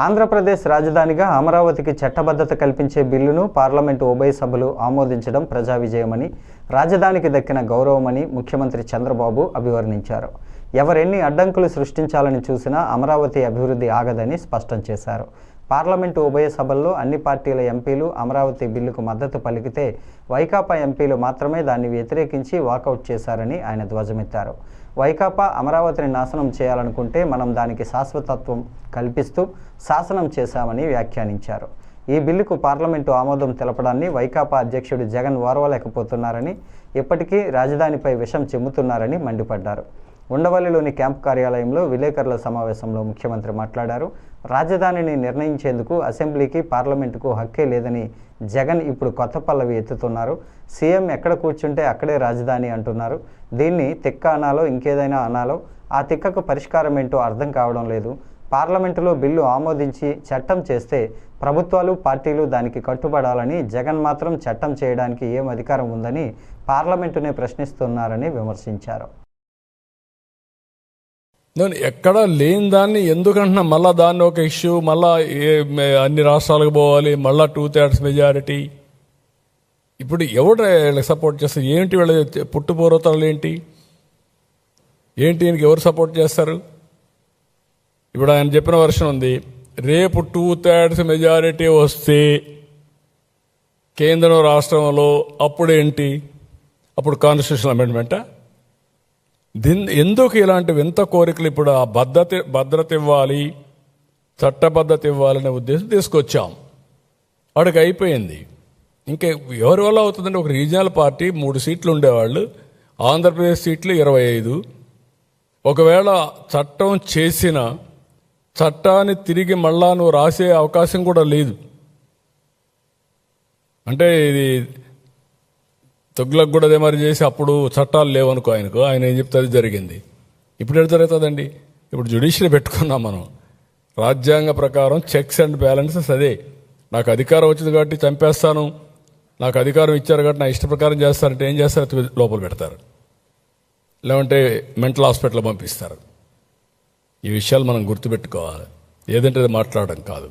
ఆంధ్రప్రదేశ్ రాజధానిగా అమరావతికి చట్టబద్ధత కల్పించే బిల్లును పార్లమెంటు ఉభయ సభలు ఆమోదించడం ప్రజా విజయమని, రాజధానికి దక్కిన గౌరవమని ముఖ్యమంత్రి చంద్రబాబు అభివర్ణించారు. ఎవరెన్ని అడ్డంకులు సృష్టించాలని చూసినా అమరావతి అభివృద్ధి ఆగదని స్పష్టం చేశారు. పార్లమెంటు ఉభయ సభల్లో అన్ని పార్టీల ఎంపీలు అమరావతి బిల్లుకు మద్దతు పలికితే వైకాపా ఎంపీలు మాత్రమే దాన్ని వ్యతిరేకించి వాకౌట్ చేశారని ఆయన ధ్వజమెత్తారు. వైకాపా అమరావతిని నాశనం చేయాలనుకుంటే మనం దానికి శాశ్వతత్వం కల్పిస్తూ శాసనం చేశామని వ్యాఖ్యానించారు. ఈ బిల్లుకు పార్లమెంటు ఆమోదం తెలపడాన్ని వైకాపా అధ్యక్షుడు జగన్ ఓర్వలేకపోతున్నారని, ఇప్పటికీ రాజధానిపై విషం చిమ్ముతున్నారని మండిపడ్డారు. ఉండవల్లిలోని క్యాంపు కార్యాలయంలో విలేకరుల సమావేశంలో ముఖ్యమంత్రి మాట్లాడారు. రాజధానిని నిర్ణయించేందుకు అసెంబ్లీకి, పార్లమెంటుకు హక్కే లేదని జగన్ ఇప్పుడు కొత్త పల్లవి ఎత్తుతున్నారు. సీఎం ఎక్కడ కూర్చుంటే అక్కడే రాజధాని అంటున్నారు. దీన్ని తిక్క అనాలో ఇంకేదైనా అనాలో ఆ తిక్కకు పరిష్కారం ఏంటో అర్థం కావడం లేదు. పార్లమెంటులో బిల్లు ఆమోదించి చట్టం చేస్తే ప్రభుత్వాలు, పార్టీలు దానికి కట్టుబడాలని, జగన్ మాత్రం చట్టం చేయడానికి ఏం అధికారం ఉందని పార్లమెంటునే ప్రశ్నిస్తున్నారని విమర్శించారు. నేను ఎక్కడా లేని దాన్ని ఎందుకంటున్నా, మళ్ళీ దాన్ని ఒక ఇష్యూ, మళ్ళా అన్ని రాష్ట్రాలకు పోవాలి, మళ్ళా 2/3 మెజారిటీ. ఇప్పుడు ఎవరు వీళ్ళకి సపోర్ట్ చేస్తారు? ఏంటి వీళ్ళ పుట్టుపూర్వతలు ఏంటి? ఈయనకి ఎవరు సపోర్ట్ చేస్తారు? ఇప్పుడు ఆయన చెప్పిన వర్షన్ ఉంది, రేపు 2/3 మెజారిటీ వస్తే కేంద్రం రాష్ట్రంలో అప్పుడేంటి? అప్పుడు కాన్స్టిట్యూషనల్ అమెండ్మెంటా? ఎందుకు ఇలాంటి వింత కోరికలు? ఇప్పుడు ఆ భద్రత ఇవ్వాలి, చట్టబద్ధత ఇవ్వాలనే ఉద్దేశం తీసుకొచ్చాం. వాడికి అయిపోయింది. ఇంకా ఎవరి వల్ల అవుతుందంటే, ఒక రీజనల్ పార్టీ 3 సీట్లు ఉండేవాళ్ళు, ఆంధ్రప్రదేశ్ సీట్లు 25. ఒకవేళ చట్టం చేసిన చట్టాన్ని తిరిగి మళ్ళా నువ్వు రాసే అవకాశం కూడా లేదు. అంటే ఇది తొగ్గులకు కూడా అదే మరి చేసి అప్పుడు చట్టాలు లేవనుకో ఆయనకు, ఆయన ఏం చెప్తే అది జరిగింది. ఇప్పుడు ఎటు జరుగుతుందండి? ఇప్పుడు జ్యుడిషియరీ పెట్టుకున్నాం మనం. రాజ్యాంగ ప్రకారం చెక్స్ అండ్ బ్యాలెన్సెస్ అదే. నాకు అధికారం వచ్చింది కాబట్టి చంపేస్తాను, నాకు అధికారం ఇచ్చారు కాబట్టి నా ఇష్ట ప్రకారం చేస్తారంటే ఏం చేస్తారు? లోపల పెడతారు, లేదంటే మెంటల్ హాస్పిటల్ పంపిస్తారు. ఈ విషయాలు మనం గుర్తుపెట్టుకోవాలి. ఏదంటే అది మాట్లాడడం కాదు.